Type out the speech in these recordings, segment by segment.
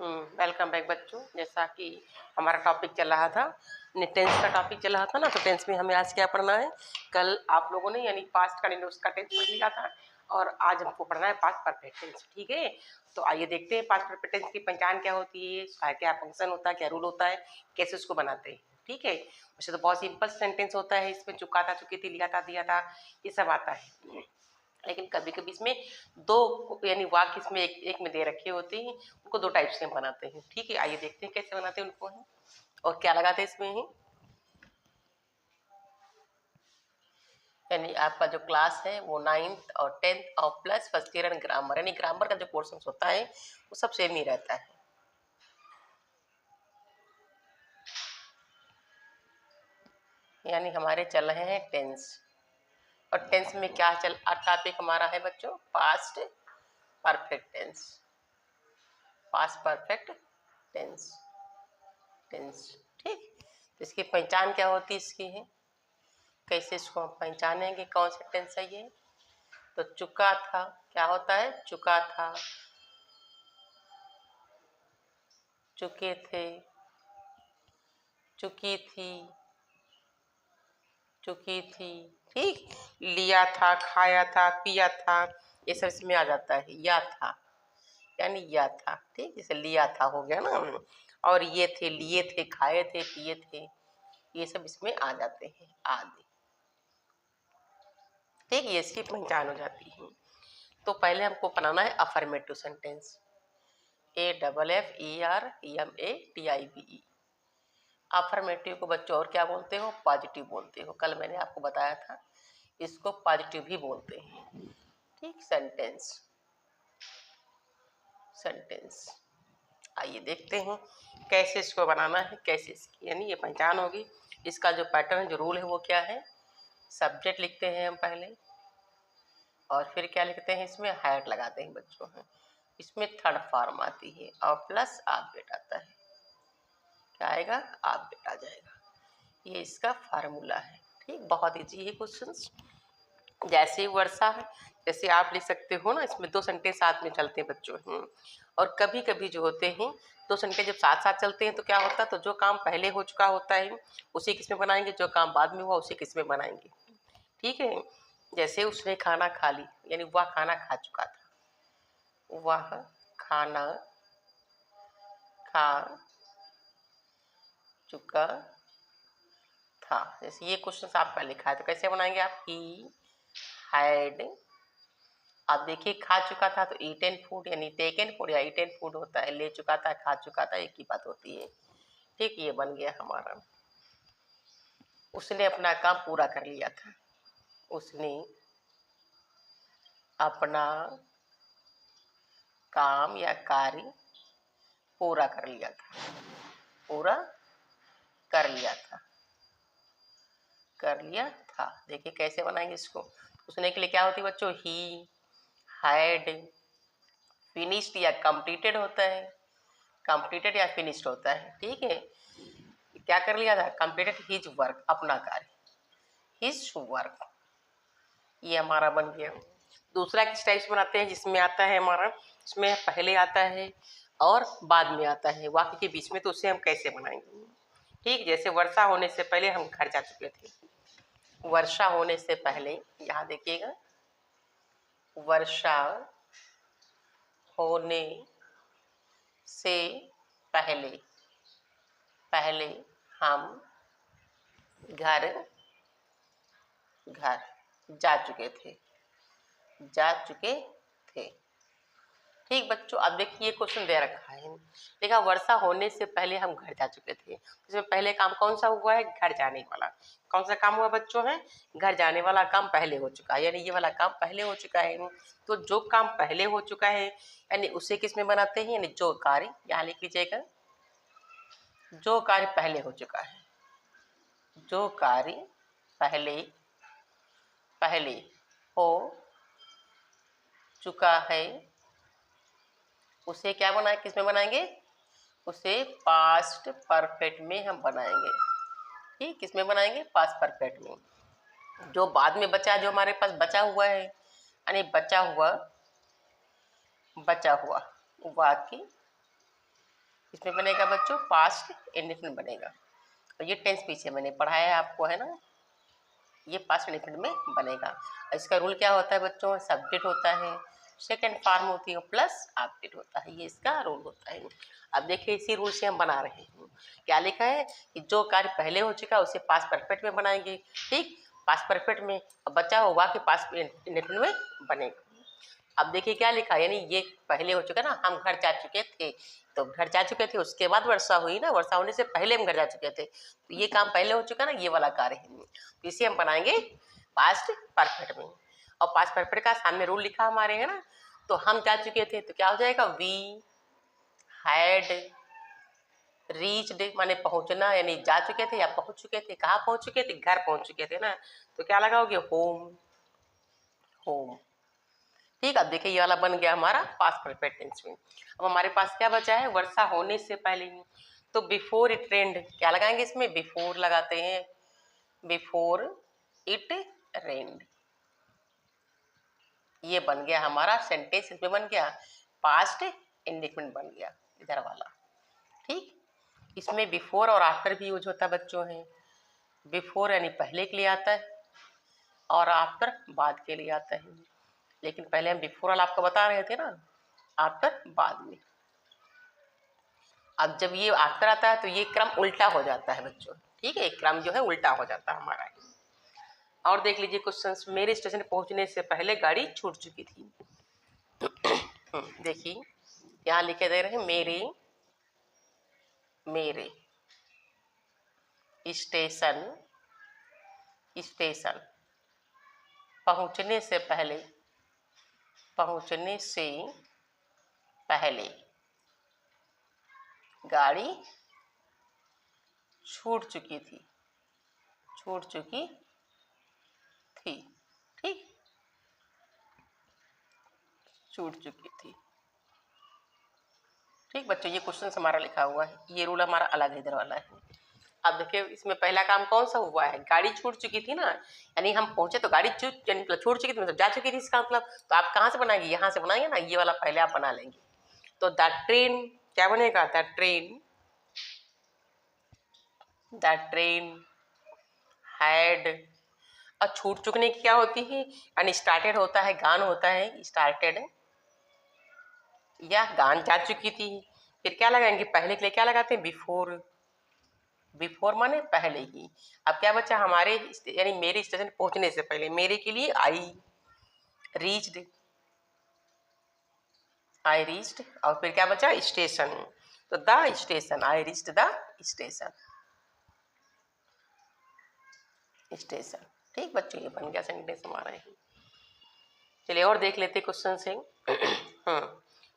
Welcome back बच्चों। जैसा कि हमारा टॉपिक चल रहा था, टेंस का टॉपिक चल रहा था ना, तो टेंस में हमें आज क्या पढ़ना है। कल आप लोगों ने यानी पास्ट कंटिन्यूअस का टेंस पढ़ लिया था और आज हमको पढ़ना है पास्ट परफेक्ट टेंस। ठीक है, तो आइए देखते हैं पास्ट परफेक्ट टेंस की पहचान क्या होती है, उसका क्या फंक्शन होता है, क्या रूल होता है, कैसे उसको बनाते हैं। ठीक है, वैसे तो बहुत सिंपल सेंटेंस होता है, इसमें चुका था, चुकी थी, लिया था, दिया था, ये सब आता है। लेकिन कभी कभी इसमें दो यानी वाक्य इसमें एक में दे रखे होते हैं, उनको दो टाइप से हम बनाते हैं। ठीक है, आइए देखते हैं कैसे बनाते हैं उनको हम और क्या लगाते हैं इसमें ही। यानी आपका जो क्लास है वो 9th और 10th और plus first year and grammar, यानी ग्रामर का जो पोर्शन होता है वो सब सेम ही रहता है। यानी हमारे चल रहे हैं टेंस, और टेंस में क्या चल टॉपिक हमारा है बच्चों, past perfect tense. Past perfect tense tense ठीक, तो इसकी पहचान क्या होती है इसकी है, कैसे इसको हम पहचानेंगे कौन सा टेंस है ये। तो चुका था क्या होता है, चुका था, चुके थे, चुकी थी, चुकी थी। ठीक, लिया था, खाया था, पिया था, ये सब इसमें आ जाता है। या था यानी या था, ठीक, जैसे लिया था हो गया ना, और ये थे, लिए थे, खाए थे, पिए थे, ये सब इसमें आ जाते हैं आदि। ठीक, ये इसकी पहचान हो जाती है। तो पहले हमको बनाना है अफर्मेटिव सेंटेंस, AFFERMATIVE। अफर्मेटिव को बच्चों और क्या बोलते हो, पॉजिटिव बोलते हो। कल मैंने आपको बताया था इसको पॉजिटिव भी बोलते हैं। ठीक, सेंटेंस सेंटेंस आइए देखते हैं कैसे इसको बनाना है, कैसे इसकी यानी ये पहचान होगी। इसका जो पैटर्न जो रूल है वो क्या है, सब्जेक्ट लिखते हैं हम पहले, और फिर क्या लिखते हैं, इसमें हैड लगाते हैं बच्चों हैं। इसमें थर्ड फॉर्म आती है और प्लस आप बेट आता है, क्या आएगा, आप बेट आ जाएगा। ये इसका फार्मूला है। ठीक, बहुत ईजी है क्वेश्चन। जैसे वर्षा है, जैसे आप लिख सकते हो ना, इसमें दो सेंटेंस साथ में चलते हैं बच्चों और कभी कभी जो होते हैं दो सेंटेंस जब साथ साथ चलते हैं तो क्या होता है, तो जो काम पहले हो चुका होता है उसी किस में बनाएंगे, जो काम बाद में हुआ उसी किस में बनाएंगे। ठीक है, जैसे उसने खाना खा ली, यानी वह खाना खा चुका था, वह खाना खा चुका था। जैसे ये क्वेश्चन आपका लिखा है तो कैसे बनाएंगे आप, ही हैड, आप देखिए खा चुका था तो ईटेन फूड यानी टेकन फूड या ईटेन फूड होता है, ले चुका था, खा चुका था, एक ही बात होती है। ठीक, ये बन गया हमारा, उसने अपना काम पूरा कर लिया था, उसने अपना काम या कार्य पूरा कर लिया था, पूरा कर लिया था, कर लिया था। देखिए कैसे बनाएंगे इसको, उसने के लिए क्या होती है बच्चों, ही हैड, फिनिश्ड या कंप्लीटेड होता है, कंप्लीटेड या फिनिश्ड होता है। ठीक है, क्या कर लिया था, कंप्लीटेड हिज वर्क, अपना कार्य, हिज वर्क, ये हमारा बन गया। दूसरा किस टाइप से बनाते हैं, जिसमें आता है हमारा, इसमें पहले आता है और बाद में आता है वाक्य के बीच में, तो उसे हम कैसे बनाएंगे। ठीक, जैसे वर्षा होने से पहले हम घर जा चुके थे, वर्षा होने से पहले, यहाँ देखिएगा, वर्षा होने से पहले, पहले हम घर घर जा चुके थे, जा चुके थे। ठीक बच्चों, अब देखिए ये क्वेश्चन दे रखा है, देखा वर्षा होने से पहले हम घर जा चुके थे, इसमें पहले काम कौन सा हुआ है, घर जाने वाला। कौन सा काम हुआ बच्चों है, घर जाने वाला काम पहले हो चुका है, यानी ये वाला काम पहले हो चुका है। तो जो काम पहले हो चुका है यानी उसे किस में बनाते हैं, यानी जो कार्य, यहाँ लिख लीजिएगा, जो कार्य पहले हो चुका है, जो कार्य पहले पहले हो चुका है उसे क्या बनाए, किस में बनाएंगे, उसे पास्ट परफेक्ट में हम बनाएंगे। ठीक, किस में बनाएंगे, पास्ट परफेक्ट में। जो बाद में बचा, जो हमारे पास बचा हुआ है, यानी बचा हुआ वाक्य इसमें बनेगा बच्चों पास्ट इंडेफिनिट बनेगा। और ये टेंस पीछे मैंने पढ़ाया है आपको, है ना, ये पास्ट इंडेफिनिट में बनेगा। इसका रूल क्या होता है बच्चों, सब्जेक्ट होता है, सेकंड फॉर्म होती है प्लस ऑब्जेक्ट होता है, ये इसका रूल होता है। अब देखिए इसी रूल से हम बना रहे हैं। क्या लिखा है कि जो कार्य पहले हो चुका है उसे पास्ट परफेक्ट में बनाएंगे, ठीक, पास्ट परफेक्ट में, अब बचा हुआ कि पास्ट इंडेफिनिट में बनेगा। अब देखिए क्या लिखा है, यानी ये पहले हो चुका ना, हम घर जा चुके थे, तो घर जा चुके थे, उसके बाद वर्षा हुई ना, वर्षा होने से पहले हम घर जा चुके थे, तो ये काम पहले हो चुका ना, ये वाला कार्य है, तो इसे हम बनाएंगे पास्ट परफेक्ट में। और पास्ट परफेक्ट का सामने रूल लिखा हमारे, है ना, तो हम जा चुके थे तो क्या हो जाएगा, वी हैड रीच्ड, माने पहुंचना, यानी जा चुके थे या पहुंच चुके थे, कहाँ पहुंच चुके थे, घर पहुंच चुके थे ना, तो क्या लगाओगे, होम, होम, ठीक। अब देखिए ये वाला बन गया हमारा पास्ट परफेक्ट टेंस में। अब हमारे पास क्या बचा है, वर्षा होने से पहले ही, तो बिफोर इट रेन्ड, क्या लगाएंगे इसमें, बिफोर लगाते हैं, बिफोर इट रेन्ड, ये बन गया हमारा सेंटेंस, इसमें बन गया पास्ट इंडेफिनिट बन गया इधर वाला, ठीक। इसमें बिफोर और आफ्टर भी यूज होता है बच्चों है, बिफोर यानी पहले के लिए आता है और आफ्टर बाद के लिए आता है, लेकिन पहले हम बिफोर वाला आपको बता रहे थे ना, आफ्टर बाद में। अब जब ये आफ्टर आता है तो ये क्रम उल्टा हो जाता है बच्चों, ठीक है, क्रम जो है उल्टा हो जाता है हमारा। और देख लीजिए क्वेश्चन, मेरे स्टेशन पहुंचने से पहले गाड़ी छूट चुकी थी। देखिए यहाँ लिखे दे रहे हैं मेरे, मेरे स्टेशन, स्टेशन पहुंचने से पहले, पहुंचने से पहले गाड़ी छूट चुकी थी, छूट चुकी थी, ठीक, छूट चुकी थी, ठीक बच्चों। ये क्वेश्चन हमारा लिखा हुआ है, ये रूल हमारा अलग इधर वाला है। अब देखिए इसमें पहला काम कौन सा हुआ है, गाड़ी छूट चुकी थी ना, यानी हम पहुंचे तो गाड़ी छूट चुकी थी, मतलब जा चुकी थी इसका मतलब, तो आप कहाँ से बनाएंगे, यहाँ से बनाएंगे ना, ये वाला पहले आप बना लेंगे। तो द ट्रेन क्या बनेगा, the train, the train had, और छूट चुकने की क्या होती है, यानी स्टार्टेड होता है, गान होता है, स्टार्टेड, या गान जा चुकी थी, फिर क्या लगाएंगे, पहले के लिए क्या लगाते हैं, बिफोर, बिफोर माने पहले ही। अब क्या बचा हमारे, यानी मेरे स्टेशन पहुंचने से पहले, मेरे के लिए आई रीच्ड, आई रीच्ड, और फिर क्या बचा स्टेशन, तो the station, I reached the station, station, ठीक बच्चों, ये बन गया सेंटेंस हमारा। चलिए और देख लेते क्वेश्चन से।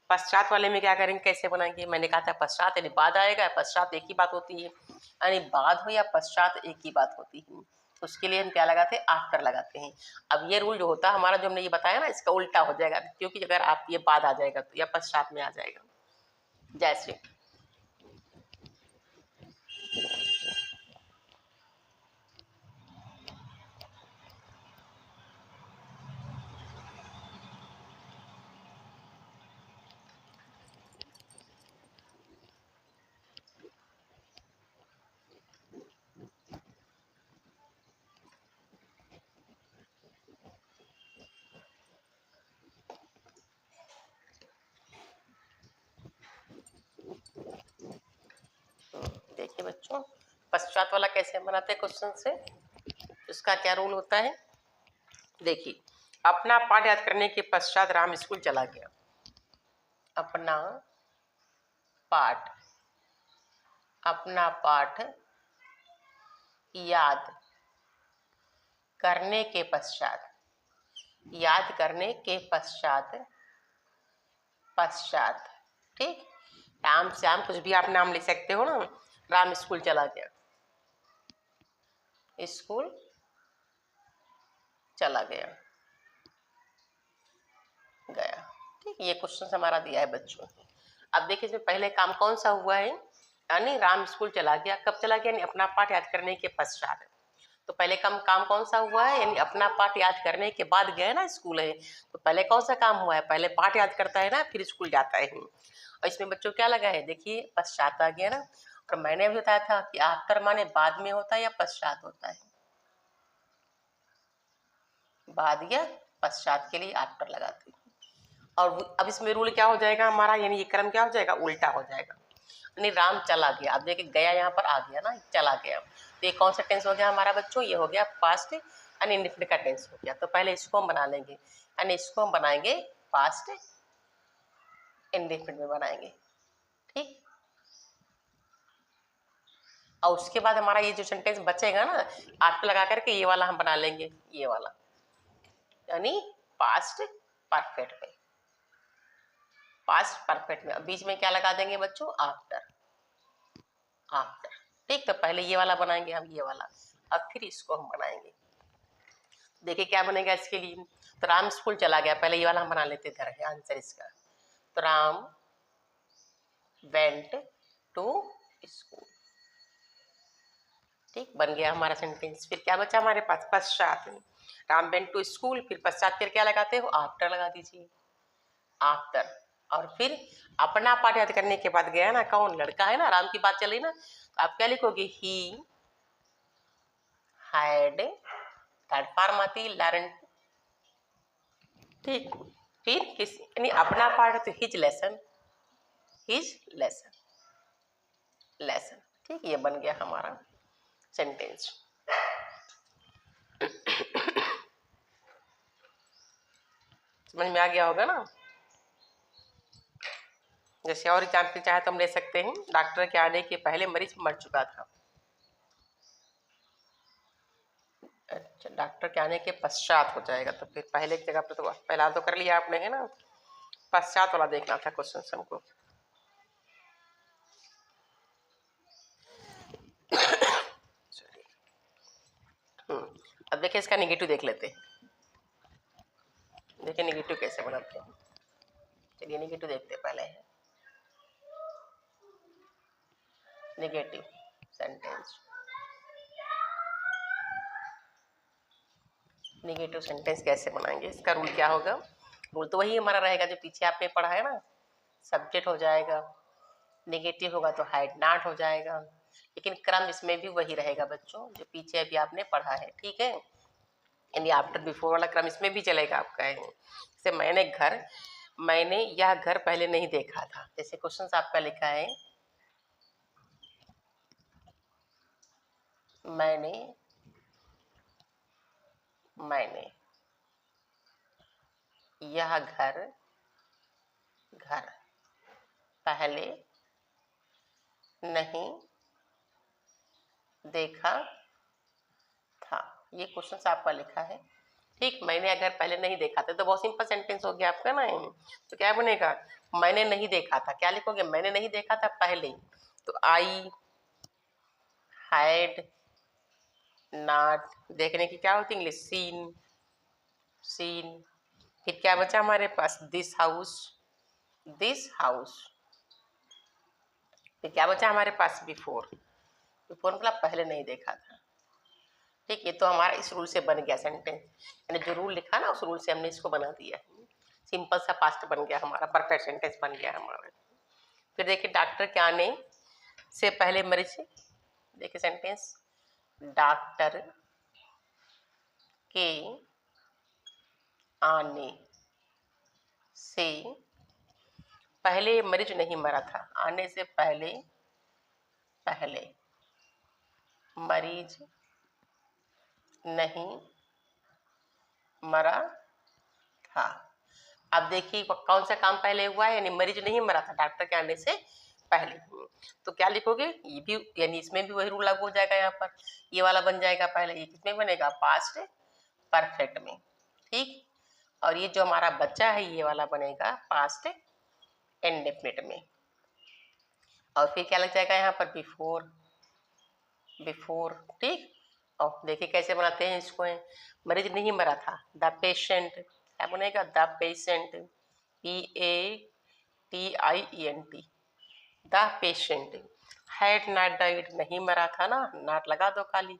पश्चात वाले में क्या करेंगे, कैसे बनाएंगे, मैंने कहा था पश्चात यानी बाद आएगा, पश्चात एक ही बात होती है, यानी बाद हो या पश्चात एक ही बात होती है, उसके लिए हम क्या लगाते हैं, आफ्टर लगाते हैं। अब ये रूल जो होता है हमारा, जो हमने ये बताया ना, इसका उल्टा हो जाएगा, क्योंकि अगर आप ये बाद आ जाएगा तो या पश्चात में आ जाएगा। जैसे देखिए बच्चों, पश्चात वाला कैसे बनाते हैं क्वेश्चन से, उसका क्या रूल होता है, देखिए अपना पाठ याद करने के पश्चात राम स्कूल चला गया, अपना पाठ, अपना पाठ याद करने के पश्चात, याद करने के पश्चात, पश्चात, ठीक, राम श्याम कुछ भी आप नाम ले सकते हो ना, राम स्कूल चला गया, स्कूल चला गया, गया, ठीक, ये क्वेश्चन हमारा दिया है बच्चों। अब देखिए इसमें पहले काम कौन सा हुआ है, यानी राम स्कूल चला गया, कब चला गया, यानी अपना पाठ याद करने के पश्चात, तो पहले काम कौन सा हुआ है, यानी अपना पाठ याद करने के बाद गया ना स्कूल है, तो पहले कौन सा काम हुआ है, पहले पाठ याद करता है ना, फिर स्कूल जाता है। और इसमें बच्चों क्या लगा है, देखिए पश्चात आ गया ना। और मैंने भी बताया था कि आफ्टर माने बाद में होता है या पश्चात होता है, बाद या पश्चात के लिए आफ्टर लगाते हैं। और अब इसमें रूल क्या हो जाएगा हमारा, यानी ये क्रम क्या हो जाएगा, उल्टा हो जाएगा। यानी राम चला गया, अब देखिए गया यहाँ पर आ गया ना, चला गया। तो ये कौन सा टेंस हो गया हमारा बच्चों, ये हो गया पास्ट अनइंडेफिनिट का टेंस हो गया। तो पहले इसको हम बना लेंगे, यानी इसको हम बनाएंगे पास्ट इंडेफिनिट में बनाएंगे, ठीक। और उसके बाद हमारा ये जो सेंटेंस बचेगा ना, आफ्टर लगा करके ये वाला हम बना लेंगे, ये वाला, यानी पास्ट परफेक्ट में, पास्ट परफेक्ट में। बीच में क्या लगा देंगे बच्चों, आफ्टर, आफ्टर, ठीक। तो पहले ये वाला बनाएंगे हम, ये वाला, अब फिर इसको हम बनाएंगे। देखिए क्या बनेगा इसके लिए, तो राम स्कूल चला गया, पहले ये वाला हम बना लेते इधर है आंसर इसका। तो राम वेंट टू स्कूल, ठीक, बन गया हमारा सेंटेंस। फिर क्या बचा हमारे पास, पश्चात में, राम वेंट टू स्कूल, फिर पश्चात फिर क्या लगाते हो, आफ्टर लगा दीजिए, आफ्टर। और फिर अपना पाठ याद करने के बाद गया ना, कौन, लड़का है ना, राम की बात चली ना, तो आप क्या लिखोगे, ही हैड, थर्ड फॉर्म आती लर्न, ठीक। फिर किस, यानी अपना पाठ है तो his lesson, his lesson, lesson, ठीक। ये बन गया हमारा सेंटेंस। समझ में आ गया होगा ना। जैसे और एग्जाम्पल चाहे तो हम ले सकते हैं, डॉक्टर के आने के पहले मरीज मर चुका था। अच्छा, डॉक्टर के आने के पश्चात हो जाएगा, तो फिर पहले की जगह पर तो पहला तो कर लिया आपने, है ना, पश्चात वाला देखना था क्वेश्चन हमको। अब देखिए इसका निगेटिव देख लेते हैं, देखिए निगेटिव कैसे बनाते हैं। चलिए निगेटिव देखते हैं पहले, निगेटिव सेंटेंस, निगेटिव सेंटेंस कैसे बनाएंगे, इसका रूल क्या होगा, रूल तो वही हमारा रहेगा जो पीछे आपने पढ़ा है ना, सब्जेक्ट हो जाएगा, निगेटिव होगा तो हैड नॉट हो जाएगा, लेकिन क्रम इसमें भी वही रहेगा बच्चों जो पीछे अभी आपने पढ़ा है, ठीक है। यानी आफ्टर बिफोर वाला क्रम इसमें भी चलेगा आपका है। जैसे मैंने यह घर पहले नहीं देखा था, जैसे क्वेश्चन आपका लिखा है, मैंने यह घर पहले नहीं देखा था, ये क्वेश्चन आपका लिखा है, ठीक। मैंने अगर पहले नहीं देखा था, तो बहुत सिंपल सेंटेंस हो गया आपका ना, तो क्या बनेगा, मैंने नहीं देखा था, क्या लिखोगे, मैंने नहीं देखा था पहले, तो आई हैड नॉट, देखने की क्या होती है इंग्लिश, सीन। फिर क्या बचा हमारे पास, दिस हाउस। फिर क्या बचा हमारे पास, बिफोर मतलब पहले नहीं देखा था, ठीक। ये तो हमारा इस रूल से बन गया सेंटेंस, यानी जो रूल लिखा ना उस रूल से हमने इसको बना दिया, सिंपल सा पास्ट बन गया हमारा, परफेक्ट सेंटेंस बन गया हमारा। फिर देखिए डॉक्टर के आने से पहले मरीज, देखिए सेंटेंस, डॉक्टर के आने से पहले मरीज नहीं मरा था, आने से पहले मरीज नहीं मरा था। अब देखिए कौन सा काम पहले हुआ है, यानी मरीज नहीं मरा था डॉक्टर के आने से पहले, तो क्या लिखोगे, ये भी यानी इसमें भी वही रूल लागू हो जाएगा, यहाँ पर ये वाला बन जाएगा पहले, ये किसमें बनेगा, पास्ट परफेक्ट में, ठीक। और ये जो हमारा बच्चा है ये वाला बनेगा पास्ट इंडेफिनिट में। और फिर क्या लग जाएगा यहाँ पर, बिफोर, ठीक। और देखिए कैसे बनाते हैं इसको, है मरीज नहीं मरा था, द पेशेंट, क्या बनेगा, the patient, PATIENT, the patient had not died, नहीं मरा था ना, नॉट लगा दो खाली,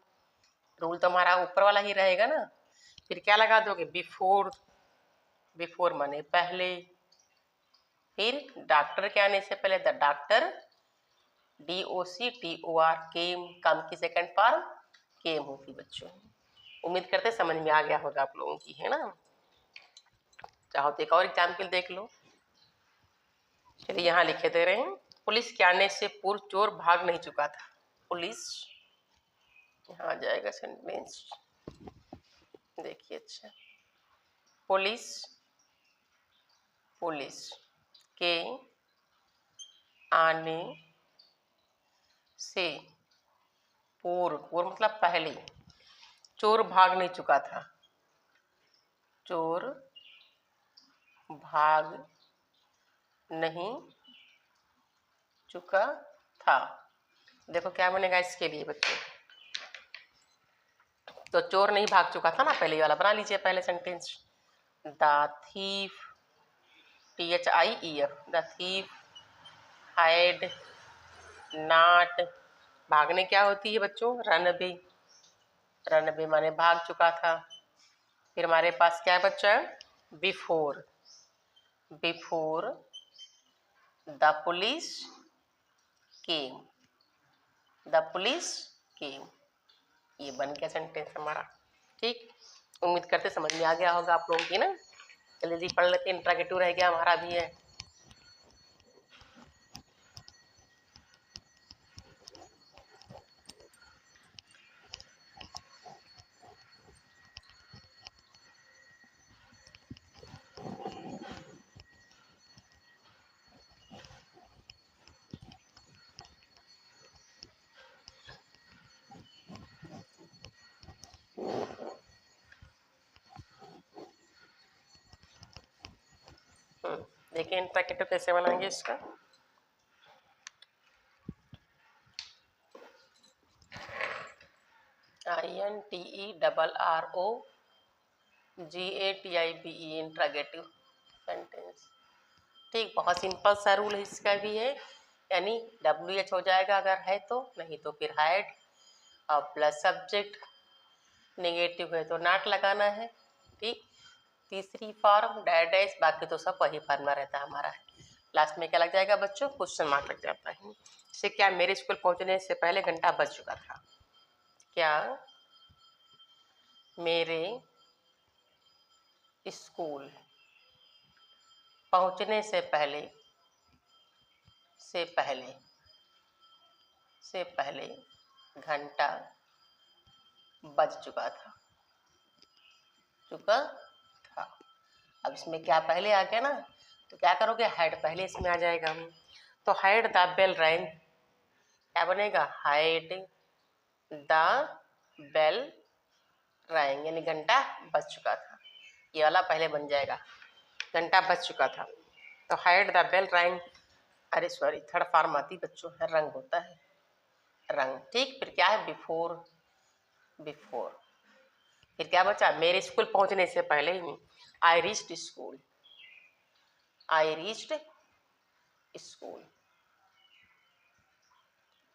रूल तो हमारा ऊपर वाला ही रहेगा ना। फिर क्या लगा दोगे, बिफोर माने पहले, फिर डॉक्टर के आने से पहले द डॉक्टर, DOCTOR, केम, कम की सेकंड फॉर्म केम होगी बच्चों। उम्मीद करते समझ में आ गया होगा आप लोगों की, है ना। चाहो तो एक और एग्जाम्पल देख लो। चलिए यहाँ लिखे दे रहे हैं, पुलिस के आने से पूर्व चोर भाग नहीं चुका था। पुलिस, यहाँ आ जाएगा सेंटेंस, देखिए अच्छा, पुलिस, पुलिस के आने से पूर्व, पूर्व मतलब पहले, चोर भाग नहीं चुका था, चोर भाग नहीं चुका था। देखो क्या बनेगा इसके लिए बच्चों, तो चोर नहीं भाग चुका था ना, पहले वाला बना लीजिए पहले sentence. The thief, THIEF, the thief hide not, भागने क्या होती है बच्चों, रन अवे, रन अवे माने भाग चुका था। फिर हमारे पास क्या बच्चा है, before, before the police came, the police केम, ये बन गया सेंटेंस हमारा। ठीक, उम्मीद करते समझ में आ गया होगा आप लोगों की ना। जल्दी पढ़ लेते, इंट्रोगेटिव रह गया हमारा भी है। देखिए इंट्रोगेटिव कैसे बनाएंगे इसका। INTERROGATIVE, interrogative sentence. ठीक, बहुत सिंपल सा रूल है इसका भी है, यानी WH हो जाएगा अगर है तो, नहीं तो फिर हाइड, और प्लस सब्जेक्ट, नेगेटिव है तो नॉट लगाना है। ठीक, तीसरी फॉर्म डैश, बाकी तो सब वही फॉर्मूला रहता है हमारा। लास्ट में क्या लग जाएगा बच्चों, क्वेश्चन मार्क लग जाता है। इससे क्या, मेरे स्कूल पहुंचने से पहले घंटा बज चुका था। क्या मेरे स्कूल पहुंचने से पहले, से पहले, से पहले घंटा बज चुका था, चुका था। अब इसमें क्या पहले आ गया ना, तो क्या करोगे, हाइड पहले इसमें आ जाएगा। तो हाइड द बेल रैंग, क्या बनेगा, हाइड द बेल रैंग, यानी घंटा बज चुका था, ये वाला पहले बन जाएगा, घंटा बज चुका था। तो हाइड द बेल रैंग, अरे सॉरी थर्ड फॉर्म आती बच्चों है, रंग होता है, रंग। ठीक, फिर क्या है, बिफोर, बिफोर, फिर क्या बचा, मेरे स्कूल पहुंचने से पहले ही, I reached school, I reached school,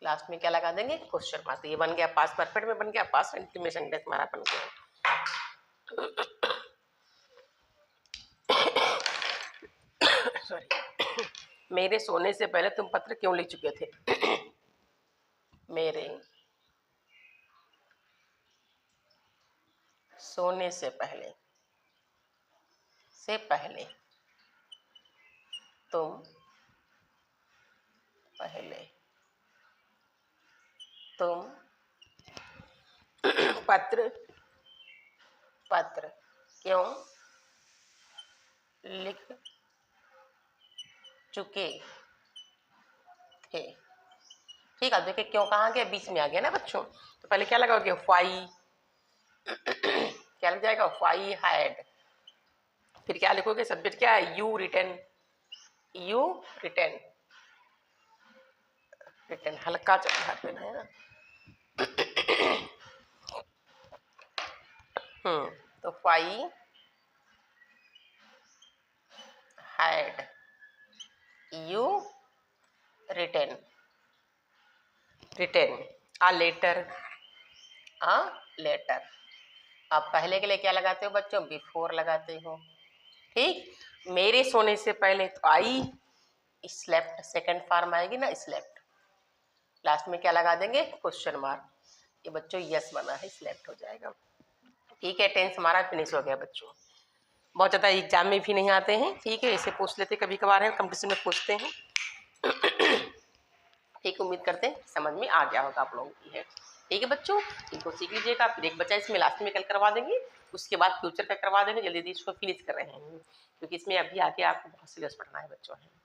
last में क्या लगा देंगे, क्वेश्चन मार्क। ये बन गया पास, परफेक्ट में बन गया पास, में सेंटेंस हमारा बन गया। सॉरी, मेरे सोने से पहले तुम पत्र क्यों लिख चुके थे। मेरे सोने से पहले, से पहले तुम पहले तुम पत्र, पत्र क्यों लिख चुके थे। ठीक है, देखिए क्यों कहाँ गया, बीच में आ गया ना बच्चों। तो पहले क्या लगाओगे, वाई, क्या लग जाएगा, वाई हैड। फिर क्या लिखोगे, सब्जेक्ट क्या है, you return, you return, return हल्का चढ़ा देना है ना। तो why had you return, return a letter, a letter. आप पहले के लिए क्या लगाते हो बच्चों, बिफोर लगाते हो। ठीक, मेरे सोने से पहले तो आई, स्लेप्ट, सेकंड फॉर्म आएगी ना स्लेप्ट, लास्ट में क्या लगा देंगे, क्वेश्चन मार्क। ये बच्चों यस बना है, स्लेप्ट हो जाएगा। ठीक है, टेंस हमारा फिनिश हो गया बच्चों। बहुत ज़्यादा एग्जाम में भी नहीं आते हैं, ठीक है, इसे पूछ लेते कभी कभार है, कंपटीशन में पूछते हैं। ठीक, उम्मीद करते हैं समझ में आ गया होगा आप लोगों की है। ठीक है बच्चों, इनको सीख लीजिएगा। फिर एक बच्चा इसमें लास्ट में कल करवा देंगे, उसके बाद फ्यूचर का करवा देंगे। जल्दी जल्दी इसको फिनिश कर रहे हैं, क्योंकि इसमें अभी आगे आपको बहुत सीरियस पढ़ना है बच्चों है।